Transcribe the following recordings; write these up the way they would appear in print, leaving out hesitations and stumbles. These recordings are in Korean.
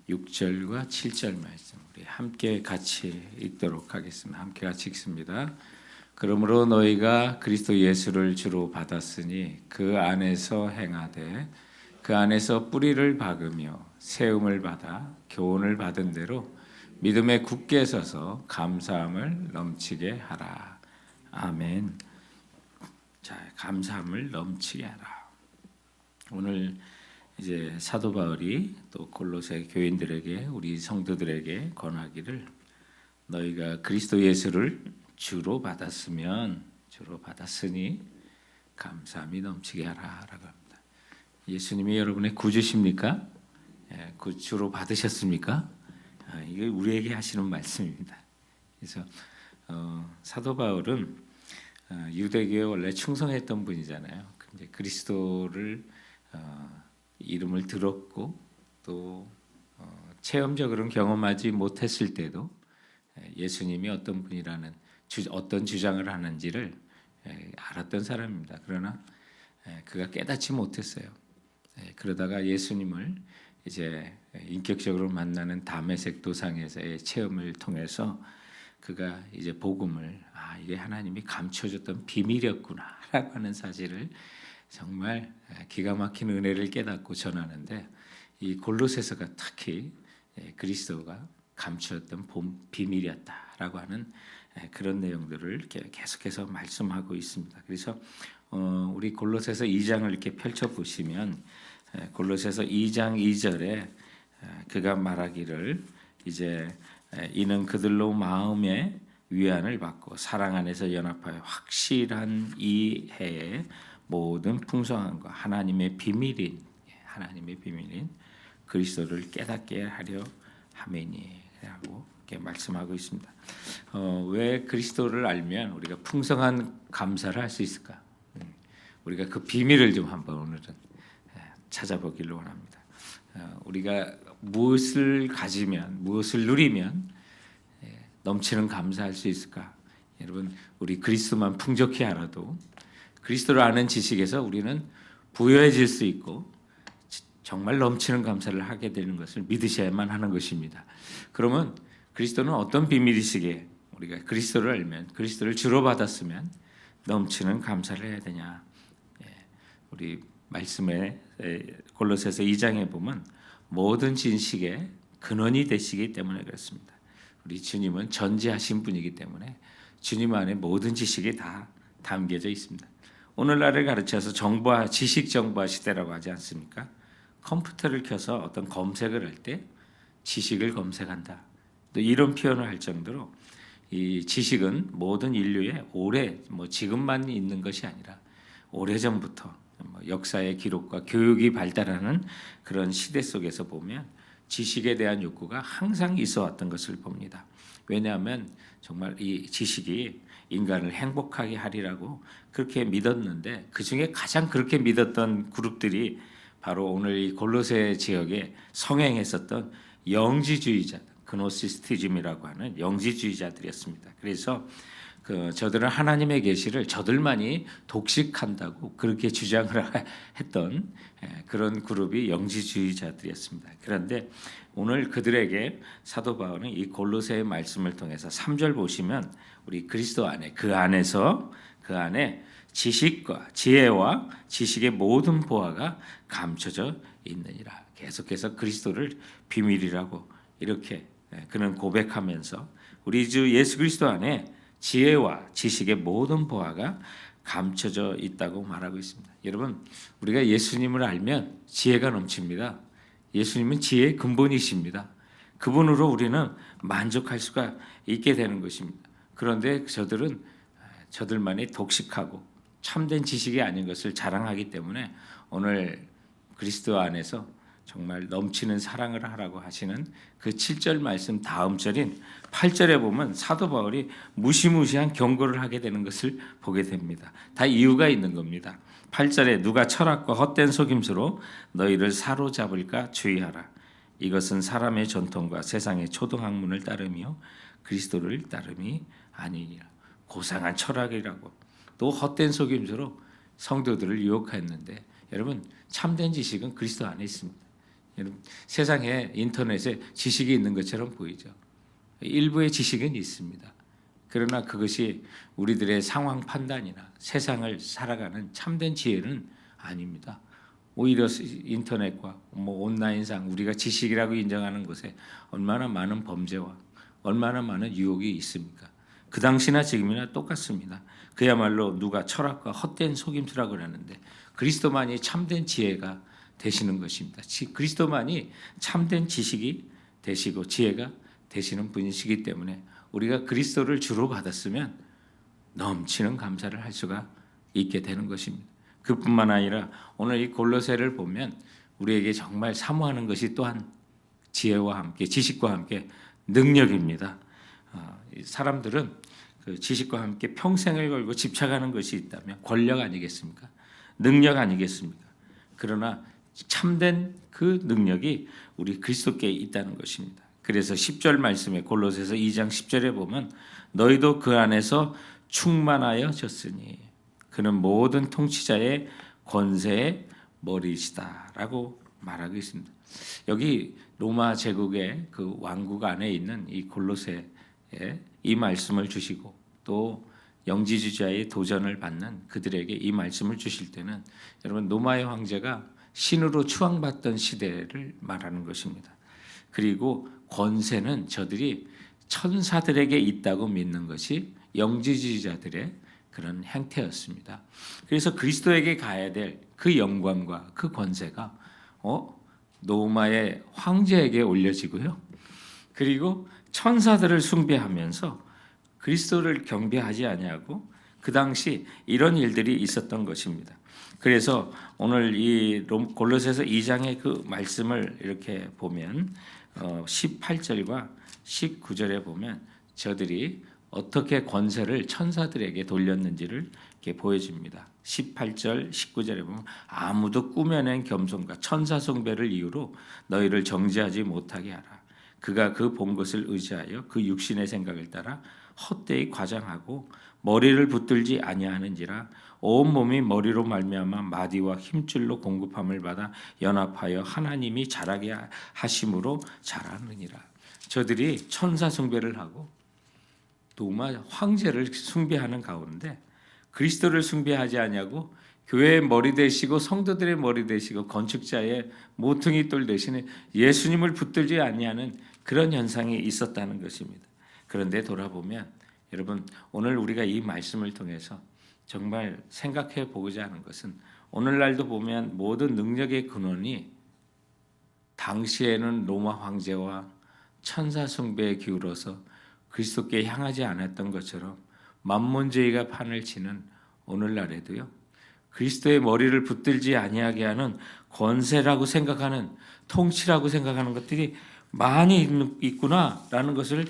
6절과 7절 말씀 우리 함께 같이 읽도록 하겠습니다. 함께 같이 읽습니다. 그러므로 너희가 그리스도 예수를 주로 받았으니 그 안에서 행하되 그 안에서 뿌리를 박으며 세움을 받아 교훈을 받은 대로 믿음에 굳게 서서 감사함을 넘치게 하라. 아멘. 자, 감사함을 넘치게 하라. 오늘 이제 사도 바울이 또 골로새 교인들에게 우리 성도들에게 권하기를 너희가 그리스도 예수를 주로 받았으니 감사함이 넘치게 하라라고 합니다. 예수님이 여러분의 구주십니까? 주로 받으셨습니까? 이게 우리에게 하시는 말씀입니다. 그래서 사도 바울은 유대교에 원래 충성했던 분이잖아요. 근데 그리스도를 이름을 들었고 또 체험적으로는 경험하지 못했을 때도 예수님이 어떤 분이라는 어떤 주장을 하는지를 알았던 사람입니다. 그러나 그가 깨닫지 못했어요. 그러다가 예수님을 이제 인격적으로 만나는 다메섹 도상에서의 체험을 통해서 그가 이제 복음을 이게 하나님이 감춰줬던 비밀이었구나라고 하는 사실을 정말 기가 막힌 은혜를 깨닫고 전하는데 이 골로새서가 특히 그리스도가 감추었던 비밀이었다라고 하는 그런 내용들을 계속해서 말씀하고 있습니다. 그래서 우리 골로새서 2장을 이렇게 펼쳐 보시면 골로새서 2장 2절에 그가 말하기를 이제 이는 그들로 마음의 위안을 받고 사랑 안에서 연합하여 확실한 이해에 모든 풍성함과 하나님의 비밀인 그리스도를 깨닫게 하려 함이니라고 이렇게 말씀하고 있습니다. 왜 그리스도를 알면 우리가 풍성한 감사를 할 수 있을까? 우리가 그 비밀을 좀 한번 오늘은 찾아보기를 원합니다. 우리가 무엇을 가지면 무엇을 누리면 넘치는 감사할 수 있을까? 여러분 우리 그리스도만 풍족히 알아도 그리스도를 아는 지식에서 우리는 부유해질 수 있고 정말 넘치는 감사를 하게 되는 것을 믿으셔야만 하는 것입니다. 그러면 그리스도는 어떤 비밀이시기에 우리가 그리스도를 알면 그리스도를 주로 받았으면 넘치는 감사를 해야 되냐? 우리 말씀에 골로새서 2장에 보면 모든 진식의 근원이 되시기 때문에 그렇습니다. 우리 주님은 전지하신 분이기 때문에 주님 안에 모든 지식이 다 담겨져 있습니다. 오늘날을 가르쳐서 정보화, 지식 정보화 시대라고 하지 않습니까? 컴퓨터를 켜서 어떤 검색을 할 때 지식을 검색한다. 또 이런 표현을 할 정도로 이 지식은 모든 인류의 지금만 있는 것이 아니라 오래전부터 역사의 기록과 교육이 발달하는 그런 시대 속에서 보면 지식에 대한 욕구가 항상 있어 왔던 것을 봅니다. 왜냐하면 정말 이 지식이 인간을 행복하게 하리라고 그렇게 믿었는데 그중에 가장 그렇게 믿었던 그룹들이 바로 오늘 이 골로새 지역에 성행했었던 영지주의자, 그노시스티즘이라고 하는 영지주의자들이었습니다. 그래서 저들은 하나님의 계시를 저들만이 독식한다고 그렇게 주장을 했던 그런 그룹이 영지주의자들이었습니다. 그런데 오늘 그들에게 사도 바울은 이 골로새의 말씀을 통해서 3절 보시면 우리 그리스도 안에 그 안에 지식과 지혜와 지식의 모든 보화가 감춰져 있느니라. 계속해서 그리스도를 비밀이라고 이렇게 그는 고백하면서 우리 주 예수 그리스도 안에 지혜와 지식의 모든 보화가 감춰져 있다고 말하고 있습니다. 여러분, 우리가 예수님을 알면 지혜가 넘칩니다. 예수님은 지혜의 근본이십니다. 그분으로 우리는 만족할 수가 있게 되는 것입니다. 그런데 저들은 저들만이 독식하고 참된 지식이 아닌 것을 자랑하기 때문에 오늘 그리스도 안에서 정말 넘치는 사랑을 하라고 하시는 그 7절 말씀 다음 절인 8절에 보면 사도 바울이 무시무시한 경고를 하게 되는 것을 보게 됩니다. 다 이유가 있는 겁니다. 8절에 누가 철학과 헛된 속임수로 너희를 사로잡을까 주의하라. 이것은 사람의 전통과 세상의 초등학문을 따르며 그리스도를 따름이 아니니라. 고상한 철학이라고 또 헛된 속임수로 성도들을 유혹했는데 여러분 참된 지식은 그리스도 안에 있습니다. 여러분, 세상에 인터넷에 지식이 있는 것처럼 보이죠. 일부의 지식은 있습니다. 그러나 그것이 우리들의 상황 판단이나 세상을 살아가는 참된 지혜는 아닙니다. 오히려 인터넷과 온라인상 우리가 지식이라고 인정하는 것에 얼마나 많은 범죄와 얼마나 많은 유혹이 있습니까? 그 당시나 지금이나 똑같습니다. 그야말로 누가 철학과 헛된 속임수라고 하는데 그리스도만이 참된 지혜가 되시는 것입니다. 그리스도만이 참된 지식이 되시고 지혜가 되시는 분이시기 때문에 우리가 그리스도를 주로 받았으면 넘치는 감사를 할 수가 있게 되는 것입니다. 그뿐만 아니라 오늘 이 골로새를 보면 우리에게 정말 사모하는 것이 또한 지혜와 함께 지식과 함께 능력입니다. 사람들은 그 지식과 함께 평생을 걸고 집착하는 것이 있다면 권력 아니겠습니까? 능력 아니겠습니까? 그러나 참된 그 능력이 우리 그리스도께 있다는 것입니다. 그래서 10절 말씀에 골로새서 2장 10절에 보면 너희도 그 안에서 충만하여졌으니 그는 모든 통치자의 권세의 머리이시다라고 말하고 있습니다. 여기 로마 제국의 그 왕국 안에 있는 이 골로새에 이 말씀을 주시고 또 영지주자의 도전을 받는 그들에게 이 말씀을 주실 때는 여러분 로마의 황제가 신으로 추앙받던 시대를 말하는 것입니다. 그리고 권세는 저들이 천사들에게 있다고 믿는 것이 영지주의자들의 그런 행태였습니다. 그래서 그리스도에게 가야 될 그 영광과 그 권세가 로마의 황제에게 올려지고요. 그리고 천사들을 숭배하면서 그리스도를 경배하지 아니하고 그 당시 이런 일들이 있었던 것입니다. 그래서 오늘 이 골로새서 2장의 그 말씀을 이렇게 보면 18절과 19절에 보면 저들이 어떻게 권세를 천사들에게 돌렸는지를 이렇게 보여줍니다. 18절, 19절에 보면 아무도 꾸며낸 겸손과 천사 숭배를 이유로 너희를 정죄하지 못하게 하라. 그가 그 본 것을 의지하여 그 육신의 생각을 따라 헛되이 과장하고 머리를 붙들지 아니하는지라 온 몸이 머리로 말미암아 마디와 힘줄로 공급함을 받아 연합하여 하나님이 자라게 하심으로 자라느니라. 저들이 천사 숭배를 하고 로마 황제를 숭배하는 가운데 그리스도를 숭배하지 아니하고 교회의 머리 되시고 성도들의 머리 되시고 건축자의 모퉁이 돌 대신에 예수님을 붙들지 아니하는 그런 현상이 있었다는 것입니다. 그런데 돌아보면 여러분 오늘 우리가 이 말씀을 통해서 정말 생각해 보고자 하는 것은 오늘날도 보면 모든 능력의 근원이 당시에는 로마 황제와 천사 숭배에 기울어서 그리스도께 향하지 않았던 것처럼 만몬주의가 판을 치는 오늘날에도요. 그리스도의 머리를 붙들지 아니하게 하는 권세라고 생각하는 통치라고 생각하는 것들이 많이 있구나라는 것을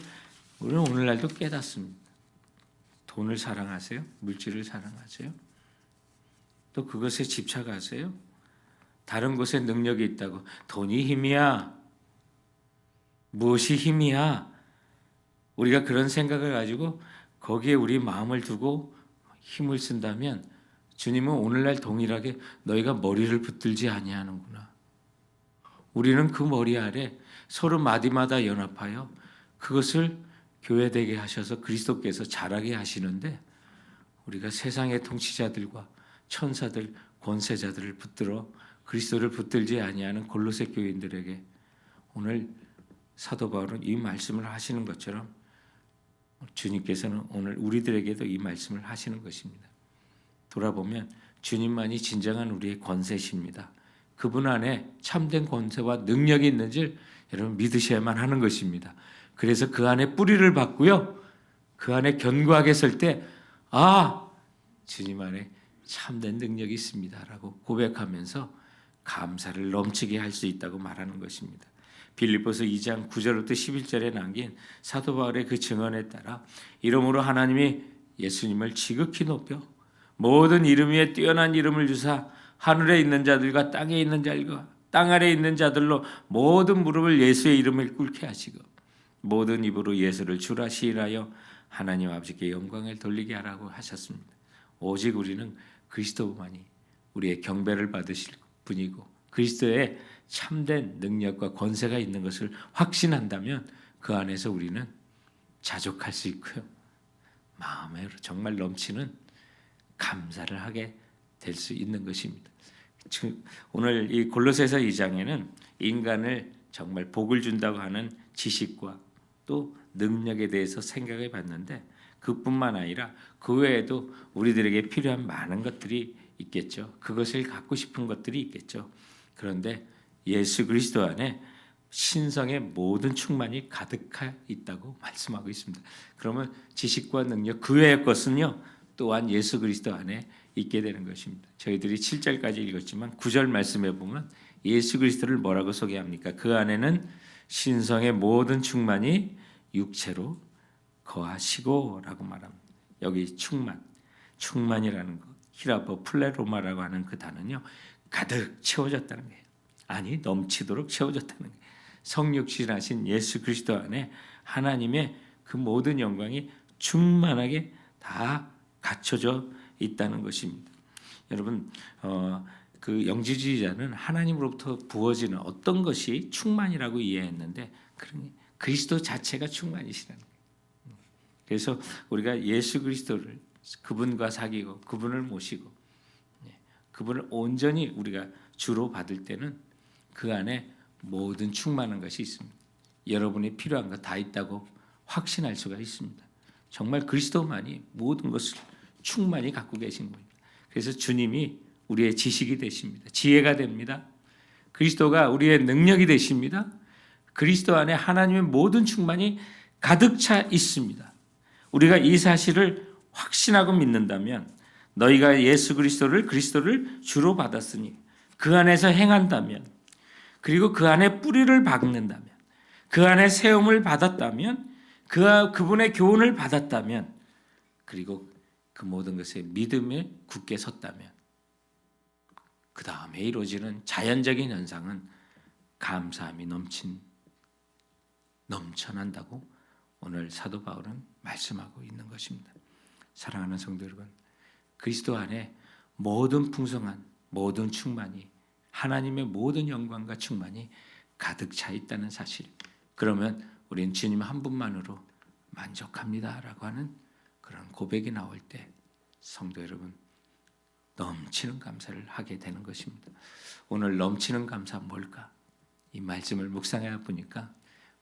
우리는 오늘날도 깨닫습니다. 돈을 사랑하세요? 물질을 사랑하세요? 또 그것에 집착하세요? 다른 곳에 능력이 있다고 돈이 힘이야? 무엇이 힘이야? 우리가 그런 생각을 가지고 거기에 우리 마음을 두고 힘을 쓴다면 주님은 오늘날 동일하게 너희가 머리를 붙들지 아니하는구나. 우리는 그 머리 아래 서로 마디마다 연합하여 그것을 교회되게 하셔서 그리스도께서 자라게 하시는데 우리가 세상의 통치자들과 천사들, 권세자들을 붙들어 그리스도를 붙들지 아니하는 골로새 교인들에게 오늘 사도 바울은 이 말씀을 하시는 것처럼 주님께서는 오늘 우리들에게도 이 말씀을 하시는 것입니다. 돌아보면 주님만이 진정한 우리의 권세십니다. 그분 안에 참된 권세와 능력이 있는지 여러분 믿으셔야만 하는 것입니다. 그래서 그 안에 뿌리를 받고요. 그 안에 견고하게 설 때 주님 안에 참된 능력이 있습니다라고 고백하면서 감사를 넘치게 할 수 있다고 말하는 것입니다. 빌립보서 2장 9절부터 11절에 남긴 사도 바울의 그 증언에 따라 이러므로 하나님이 예수님을 지극히 높여 모든 이름 위에 뛰어난 이름을 주사 하늘에 있는 자들과 땅에 있는 자들과 땅 아래에 있는 자들로 모든 무릎을 예수의 이름을 꿇게 하시고 모든 입으로 예수를 주라 시인하여 하나님 아버지께 영광을 돌리게 하라고 하셨습니다. 오직 우리는 그리스도만이 우리의 경배를 받으실 분이고 그리스도의 참된 능력과 권세가 있는 것을 확신한다면 그 안에서 우리는 자족할 수 있고요. 마음에 정말 넘치는 감사를 하게 될 수 있는 것입니다. 오늘 이 골로새서 2장에는 인간을 정말 복을 준다고 하는 지식과 또 능력에 대해서 생각해 봤는데 그뿐만 아니라 그 외에도 우리들에게 필요한 많은 것들이 있겠죠. 그것을 갖고 싶은 것들이 있겠죠. 그런데 예수 그리스도 안에 신성의 모든 충만이 가득하 있다고 말씀하고 있습니다. 그러면 지식과 능력 그 외의 것은요 또한 예수 그리스도 안에 있게 되는 것입니다. 저희들이 7절까지 읽었지만 9절 말씀에 보면 예수 그리스도를 뭐라고 소개합니까? 그 안에는 신성의 모든 충만이 육체로 거하시고라고 말합니다. 여기 충만이라는 것, 히라보 플레로마라고 하는 그 단어는요 가득 채워졌다는 거예요. 아니 넘치도록 채워졌다는 거예요. 성육신하신 예수 그리스도 안에 하나님의 그 모든 영광이 충만하게 다 갖춰져 있다는 것입니다. 여러분 그 영지주의자는 하나님으로부터 부어지는 어떤 것이 충만이라고 이해했는데 그리스도 자체가 충만이시라는 거예요. 그래서 우리가 예수 그리스도를 그분과 사귀고 그분을 모시고 그분을 온전히 우리가 주로 받을 때는 그 안에 모든 충만한 것이 있습니다. 여러분이 필요한 거 다 있다고 확신할 수가 있습니다. 정말 그리스도만이 모든 것을 충만히 갖고 계신 겁니다. 그래서 주님이 우리의 지식이 되십니다. 지혜가 됩니다. 그리스도가 우리의 능력이 되십니다. 그리스도 안에 하나님의 모든 충만이 가득 차 있습니다. 우리가 이 사실을 확신하고 믿는다면 너희가 예수 그리스도를 주로 받았으니 그 안에서 행한다면 그리고 그 안에 뿌리를 박는다면 그 안에 세움을 받았다면 그분의 교훈을 받았다면 그리고 그 모든 것에 믿음에 굳게 섰다면 그 다음에 이루어지는 자연적인 현상은 감사함이 넘쳐난다고 오늘 사도 바울은 말씀하고 있는 것입니다. 사랑하는 성도 여러분, 그리스도 안에 모든 풍성한 모든 충만이 하나님의 모든 영광과 충만이 가득 차 있다는 사실. 그러면 우리는 주님 한 분만으로 만족합니다라고 하는 그런 고백이 나올 때 성도 여러분 넘치는 감사를 하게 되는 것입니다. 오늘 넘치는 감사 뭘까? 이 말씀을 묵상해 보니까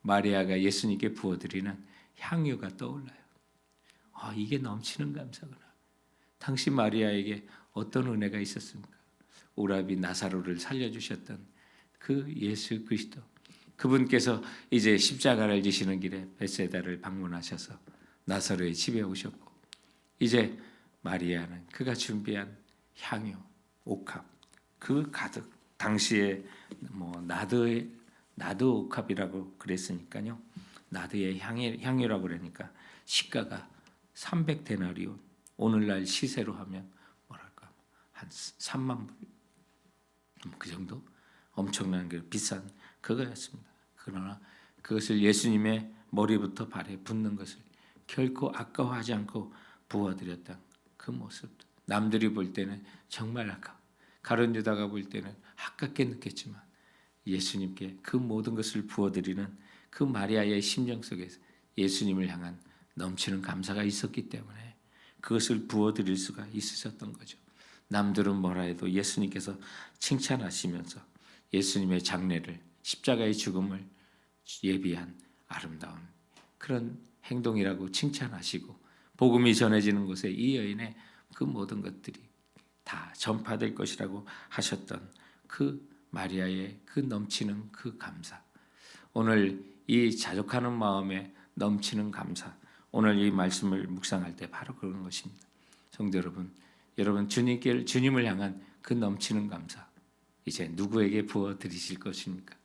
마리아가 예수님께 부어드리는 향유가 떠올라요. 이게 넘치는 감사구나. 당시 마리아에게 어떤 은혜가 있었습니까? 오라비 나사로를 살려주셨던 그 예수 그리스도, 그분께서 이제 십자가를 지시는 길에 벳세다를 방문하셔서 나사로의 집에 오셨고 이제 마리아는 그가 준비한 향유, 옥합 그 가득, 당시에 나드 옥합이라고 그랬으니까요. 나드의 향유라고 그러니까 시가가 300데나리온, 오늘날 시세로 하면 뭐랄까 한 3만 불, 그 정도 엄청난 비싼 그거였습니다. 그러나 그것을 예수님의 머리부터 발에 붓는 것을 결코 아까워하지 않고 부어드렸던 그 모습, 남들이 볼 때는 정말 아까워, 가룟 유다가 볼 때는 아깝게 느꼈지만 예수님께 그 모든 것을 부어드리는 그 마리아의 심정 속에서 예수님을 향한 넘치는 감사가 있었기 때문에 그것을 부어드릴 수가 있으셨던 거죠. 남들은 뭐라 해도 예수님께서 칭찬하시면서 예수님의 장례를, 십자가의 죽음을 예비한 아름다운 그런 행동이라고 칭찬하시고 복음이 전해지는 곳에 이 여인의 그 모든 것들이 다 전파될 것이라고 하셨던 그 마리아의 그 넘치는 그 감사, 오늘 이 자족하는 마음에 넘치는 감사, 오늘 이 말씀을 묵상할 때 바로 그런 것입니다. 성도 여러분 주님을 향한 그 넘치는 감사 이제 누구에게 부어 드리실 것입니까?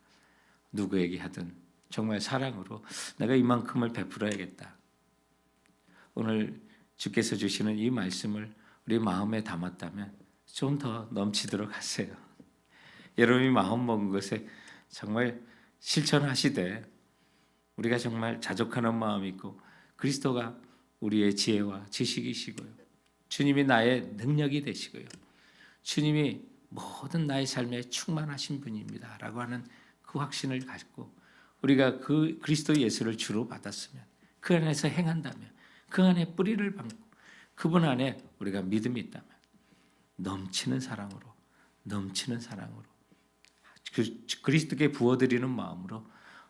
누구에게 하든 정말 사랑으로 내가 이만큼을 베풀어야겠다. 오늘 주께서 주시는 이 말씀을 우리 마음에 담았다면 좀 더 넘치도록 하세요. 여러분이 마음 먹은 것에 정말 실천하시되 우리가 정말 자족하는 마음이 있고 그리스도가 우리의 지혜와 지식이시고요. 주님이 나의 능력이 되시고요. 주님이 모든 나의 삶에 충만하신 분입니다 라고 하는 그 확신을 가지고 우리가 그 그리스도 예수를 주로 받았으면, 그 안에서 행한다면, 그 안에 뿌리를 박고 그분 안에 우리가 믿음이 있다면 넘치는 사랑으로 그리스도께 부어드리는 마음으로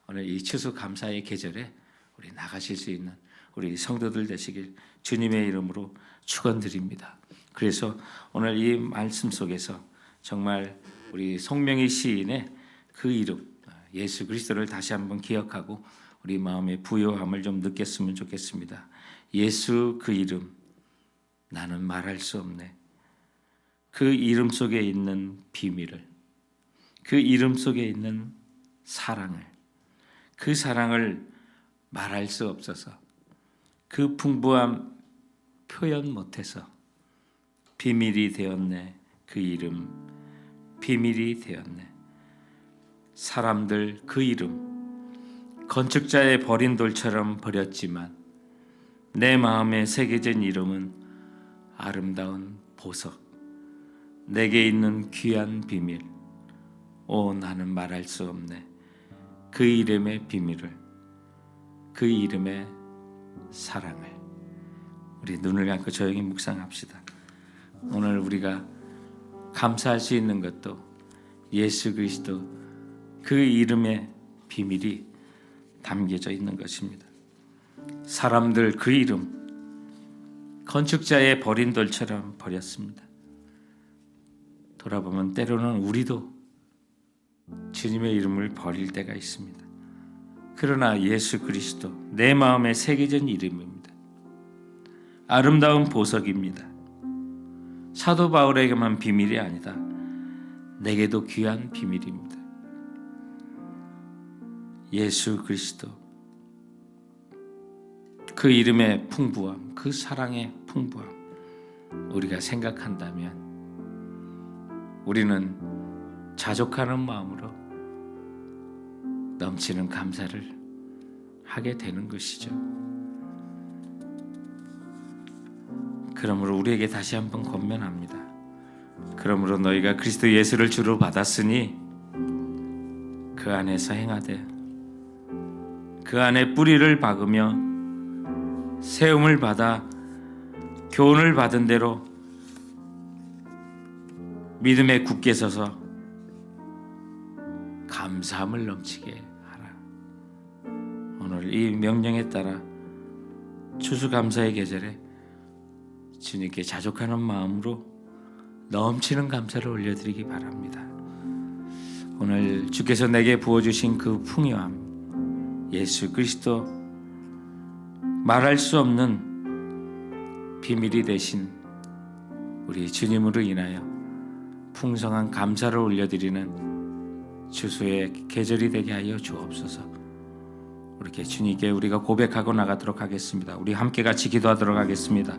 오늘 이 추수감사의 계절에 우리 나가실 수 있는 우리 성도들 되시길 주님의 이름으로 축원드립니다. 그래서 오늘 이 말씀 속에서 정말 우리 송명희 시인의 그 이름 예수 그리스도를 다시 한번 기억하고 우리 마음의 부요함을 좀 느꼈으면 좋겠습니다. 예수 그 이름 나는 말할 수 없네. 그 이름 속에 있는 비밀을, 그 이름 속에 있는 사랑을, 그 사랑을 말할 수 없어서 그 풍부함 표현 못해서 비밀이 되었네. 그 이름 비밀이 되었네. 사람들 그 이름 건축자의 버린 돌처럼 버렸지만 내 마음에 새겨진 이름은 아름다운 보석, 내게 있는 귀한 비밀. 오 나는 말할 수 없네. 그 이름의 비밀을, 그 이름의 사랑을. 우리 눈을 감고 조용히 묵상합시다. 오늘 우리가 감사할 수 있는 것도 예수 그리스도 그 이름의 비밀이 담겨져 있는 것입니다. 사람들 그 이름 건축자의 버린 돌처럼 버렸습니다. 돌아보면 때로는 우리도 주님의 이름을 버릴 때가 있습니다. 그러나 예수 그리스도 내 마음에 새겨진 이름입니다. 아름다운 보석입니다. 사도 바울에게만 비밀이 아니다. 내게도 귀한 비밀입니다. 예수 그리스도 그 이름의 풍부함, 그 사랑의 풍부함 우리가 생각한다면 우리는 자족하는 마음으로 넘치는 감사를 하게 되는 것이죠. 그러므로 우리에게 다시 한번 권면합니다. 그러므로 너희가 그리스도 예수를 주로 받았으니 그 안에서 행하되 그 안에 뿌리를 박으며 세움을 받아 교훈을 받은 대로 믿음에 굳게 서서 감사함을 넘치게 하라. 오늘 이 명령에 따라 추수감사의 계절에 주님께 자족하는 마음으로 넘치는 감사를 올려드리기 바랍니다. 오늘 주께서 내게 부어주신 그 풍요함, 예수 그리스도 말할 수 없는 비밀이 되신 우리 주님으로 인하여 풍성한 감사를 올려드리는 추수의 계절이 되게 하여 주옵소서. 이렇게 주님께 우리가 고백하고 나가도록 하겠습니다. 우리 함께 같이 기도하도록 하겠습니다.